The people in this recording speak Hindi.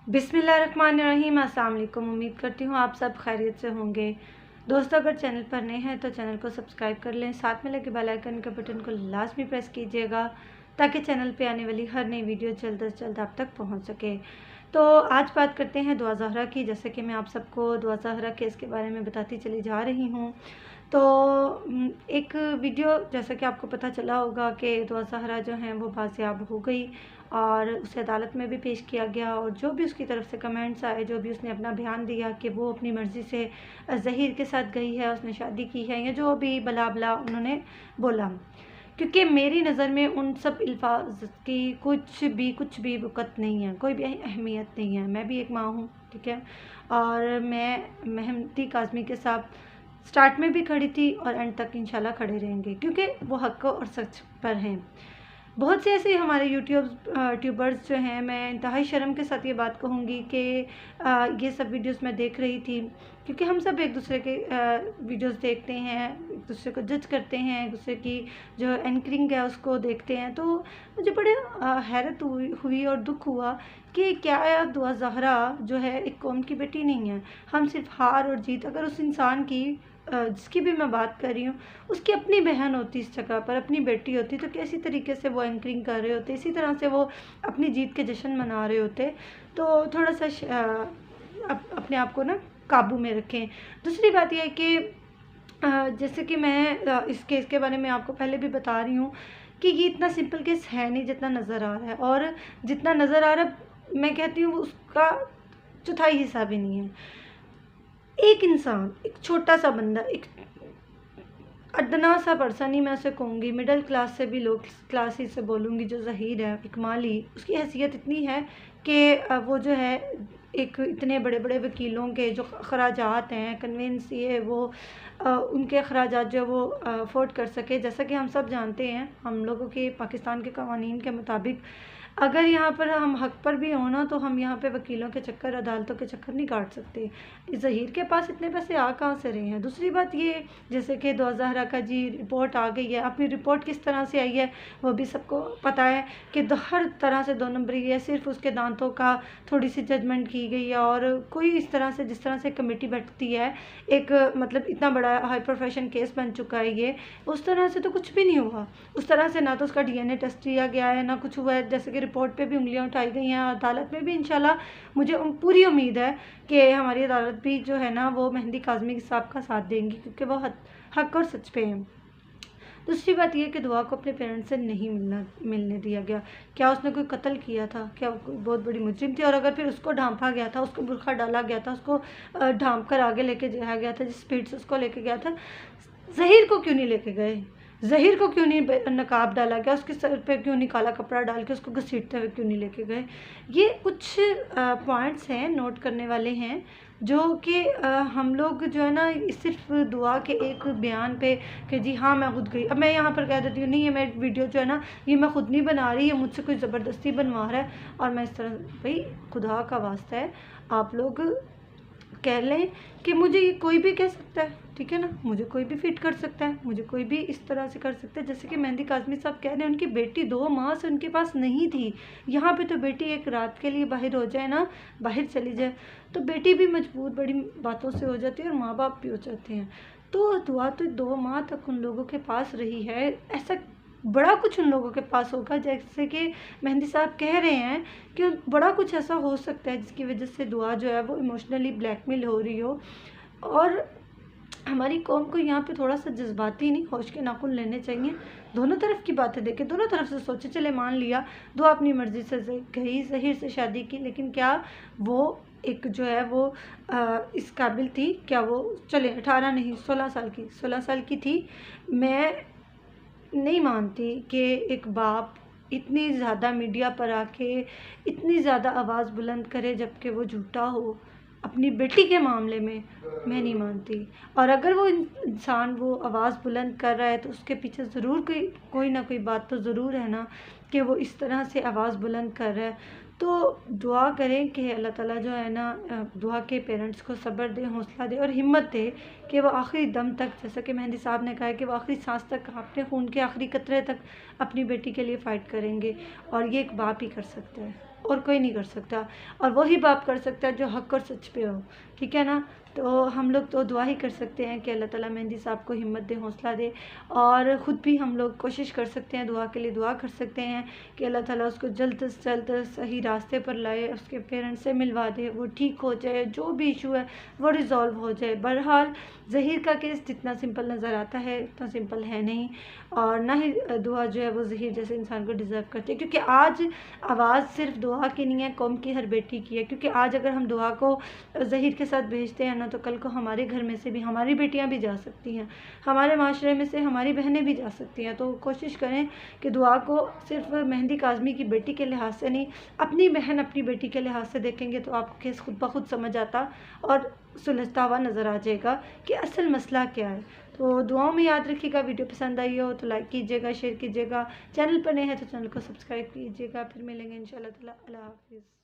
बिस्मिल्लाहिर्रहमानिर्रहीम। अस्सलाम वालेकुम। उम्मीद करती हूँ आप सब खैरियत से होंगे। दोस्तों, अगर चैनल पर नए हैं तो चैनल को सब्सक्राइब कर लें, साथ में लगे बेल आइकन के बटन को लाजमी प्रेस कीजिएगा ताकि चैनल पे आने वाली हर नई वीडियो जल्द से जल्द आप तक पहुँच सके। तो आज बात करते हैं दुआ ज़हरा की। जैसे कि मैं आप सबको दुआ ज़हरा केस के बारे में बताती चली जा रही हूँ। तो एक वीडियो जैसा कि आपको पता चला होगा कि दुआ ज़हरा जो हैं वो बाज़ियाब हो गई और उसे अदालत में भी पेश किया गया, और जो भी उसकी तरफ से कमेंट्स आए, जो भी उसने अपना बयान दिया कि वो अपनी मर्ज़ी से ज़हीर के साथ गई है, उसने शादी की है, या जो भी बला बला उन्होंने बोला, क्योंकि मेरी नज़र में उन सब अल्फाज की कुछ भी वक़्त नहीं है, कोई भी अहमियत नहीं है। मैं भी एक माँ हूँ, ठीक है, और मैं मेहंदी काज़मी के साथ स्टार्ट में भी खड़ी थी और एंड तक इंशाल्लाह खड़े रहेंगे, क्योंकि वो हक़ और सच पर हैं। बहुत से ऐसे हमारे ट्यूबर्स जो हैं, मैं इंतहाई शर्म के साथ ये बात कहूँगी कि ये सब वीडियोस मैं देख रही थी, क्योंकि हम सब एक दूसरे के वीडियोस देखते हैं, एक दूसरे को जज करते हैं, एक दूसरे की जो एंकरिंग है उसको देखते हैं। तो मुझे बड़े हैरत हुई और दुख हुआ कि क्या दुआ ज़हरा जो है एक कौम की बेटी नहीं है। हम सिर्फ हार और जीत, अगर उस इंसान की जिसकी भी मैं बात कर रही हूँ, उसकी अपनी बहन होती, इस जगह पर अपनी बेटी होती, तो कैसी तरीके से वो एंकरिंग कर रहे होते, इसी तरह से वो अपनी जीत के जश्न मना रहे होते। तो थोड़ा सा अपने आप को ना काबू में रखें। दूसरी बात यह है कि जैसे कि मैं इस केस के बारे में आपको पहले भी बता रही हूँ कि ये इतना सिंपल केस है नहीं जितना नज़र आ रहा है, और जितना नज़र आ रहा है मैं कहती हूँ उसका चौथाई हिस्सा भी नहीं है। एक इंसान, एक छोटा सा बंदा, एक अदना सा पर्सन ही मैं उसे कहूँगी, मिडिल क्लास से भी लो क्लास ही से बोलूँगी, जो ज़हीर है, एक माली, उसकी हैसियत इतनी है कि वो जो है एक इतने बड़े बड़े वकीलों के जो अखराजात हैं, कन्वेंस ये वो उनके अखराजात जो वो अफोर्ड कर सके। जैसा कि हम सब जानते हैं, हम लोगों के पाकिस्तान के कवानीन के मुताबिक अगर यहाँ पर हम हक़ पर भी हो ना, तो हम यहाँ पे वकीलों के चक्कर, अदालतों के चक्कर नहीं काट सकते। ज़हीर के पास इतने पैसे आ कहाँ से रहे हैं। दूसरी बात ये, जैसे कि दुआ ज़हरा का जी रिपोर्ट आ गई है, अपनी रिपोर्ट किस तरह से आई है वो भी सबको पता है कि हर तरह से 2 नंबरी है। सिर्फ उसके दांतों का थोड़ी सी जजमेंट की गई है, और कोई इस तरह से, जिस तरह से कमेटी बैठती है, एक मतलब इतना बड़ा हाई प्रोफेशन केस बन चुका है ये, उस तरह से तो कुछ भी नहीं हुआ। उस तरह से ना तो उसका DNA टेस्ट किया गया है, ना कुछ हुआ है। जैसे कि रिपोर्ट पे भी उंगलियां उठाई गई हैं, अदालत में भी इंशाल्लाह मुझे पूरी उम्मीद है कि हमारी अदालत भी जो है ना वो मेहंदी काज़मी साहब का साथ देंगी, क्योंकि वो हक और सच पे हैं। दूसरी बात यह कि दुआ को अपने पेरेंट्स से नहीं मिलने दिया गया। क्या उसने कोई कत्ल किया था? क्या वो कोई बहुत बड़ी मुजरिम थी? और अगर फिर उसको ढांपा गया था, उसको बुरखा डाला गया था, उसको ढांप कर आगे लेके जाया गया था, जिस स्पीड से उसको लेके गया था, ज़हीर को क्यों नहीं लेके गए? ज़हीर को क्यों नहीं नकाब डाला गया? उसके सर पे क्यों नहीं काला कपड़ा डाल के उसको घसीटते हुए क्यों नहीं लेके गए? ये कुछ पॉइंट्स हैं, नोट करने वाले हैं, जो कि हम लोग जो है ना सिर्फ दुआ के एक बयान पे कि जी हाँ मैं खुद गई, अब मैं यहाँ पर कह देती हूँ नहीं, ये मैं वीडियो जो है ना ये मैं खुद नहीं बना रही, ये मुझसे कोई ज़बरदस्ती बनवा रहा है, और मैं इस तरह, भाई खुदा का वास्ता है, आप लोग कह लें कि मुझे ये कोई भी कह सकता है, ठीक है ना, मुझे कोई भी फिट कर सकता है, मुझे कोई भी इस तरह से कर सकता है। जैसे कि मेहंदी काज़मी साहब कह रहे हैं, उनकी बेटी 2 माह से उनके पास नहीं थी। यहाँ पे तो बेटी एक रात के लिए बाहर हो जाए ना, बाहर चली जाए, तो बेटी भी मजबूर बड़ी बातों से हो जाती है, और माँ बाप भी हो जाते हैं। तो दुआ तो 2 माह तक उन लोगों के पास रही है। ऐसा बड़ा कुछ उन लोगों के पास होगा, जैसे कि मेहंदी साहब कह रहे हैं कि बड़ा कुछ ऐसा हो सकता है जिसकी वजह से दुआ जो है वो इमोशनली ब्लैकमेल हो रही हो। और हमारी कौम को यहाँ पे थोड़ा सा जज्बाती नहीं, होश के नाखून लेने चाहिए। दोनों तरफ की बातें देखें, दोनों तरफ से सोचे। चले मान लिया दुआ अपनी मर्ज़ी से गई, ज़हीर से शादी की, लेकिन क्या वो एक जो है वो इस काबिल थी? क्या वो, चले 18 नहीं 16 साल की थी। मैं नहीं मानती कि एक बाप इतनी ज़्यादा मीडिया पर आके इतनी ज़्यादा आवाज़ बुलंद करे जबकि वो झूठा हो अपनी बेटी के मामले में। मैं नहीं मानती। और अगर वो इंसान वो आवाज़ बुलंद कर रहा है तो उसके पीछे ज़रूर कोई ना कोई बात तो ज़रूर है ना, कि वो इस तरह से आवाज़ बुलंद कर रहा है। तो दुआ करें कि अल्लाह ताला जो है ना दुआ के पेरेंट्स को सब्र दे, हौसला दे और हिम्मत दे कि वो आखिरी दम तक, जैसा कि मेहंदी साहब ने कहा है कि वो आखिरी सांस तक, अपने खून के आखिरी कतरे तक अपनी बेटी के लिए फ़ाइट करेंगे, और ये एक बाप ही कर सकता है। और कोई नहीं कर सकता, और वही बाप कर सकता है जो हक और सच पे हो, ठीक है ना। तो हम लोग तो दुआ ही कर सकते हैं कि अल्लाह ताला मेहंदी साहब को हिम्मत दे, हौसला दे, और ख़ुद भी हम लोग कोशिश कर सकते हैं, दुआ के लिए दुआ कर सकते हैं कि अल्लाह ताला उसको जल्द से जल्द सही रास्ते पर लाए, उसके पेरेंट्स से मिलवा दे, वो ठीक हो जाए, जो भी इशू है वो रिज़ॉल्व हो जाए। बहरहाल ज़हीर का केस जितना सिंपल नज़र आता है उतना सिंपल है नहीं, और ना ही दुआ जो है वो ज़हीर जैसे इंसान को डिज़र्व करती है, क्योंकि आज आवाज़ सिर्फ दुआ की नहीं है, कौम की हर बेटी की है। क्योंकि आज अगर हम दुआ को ज़हीर के साथ भेजते हैं ना, तो कल को हमारे घर में से भी हमारी बेटियां भी जा सकती हैं, हमारे माशरे में से हमारी बहनें भी जा सकती हैं। तो कोशिश करें कि दुआ को सिर्फ मेहंदी काज़मी की बेटी के लिहाज से नहीं, अपनी बहन अपनी बेटी के लिहाज से देखेंगे तो आपको केस खुद ब खुद समझ आता और सुलझता हुआ नज़र आ जाएगा कि असल मसला क्या है। तो दुआओं में याद रखिएगा। वीडियो पसंद आई हो तो लाइक कीजिएगा, शेयर कीजिएगा, चैनल पर नए हैं तो चैनल को सब्सक्राइब कीजिएगा। फिर मिलेंगे इंशाल्लाह ताला। अल्लाह हाफिज़।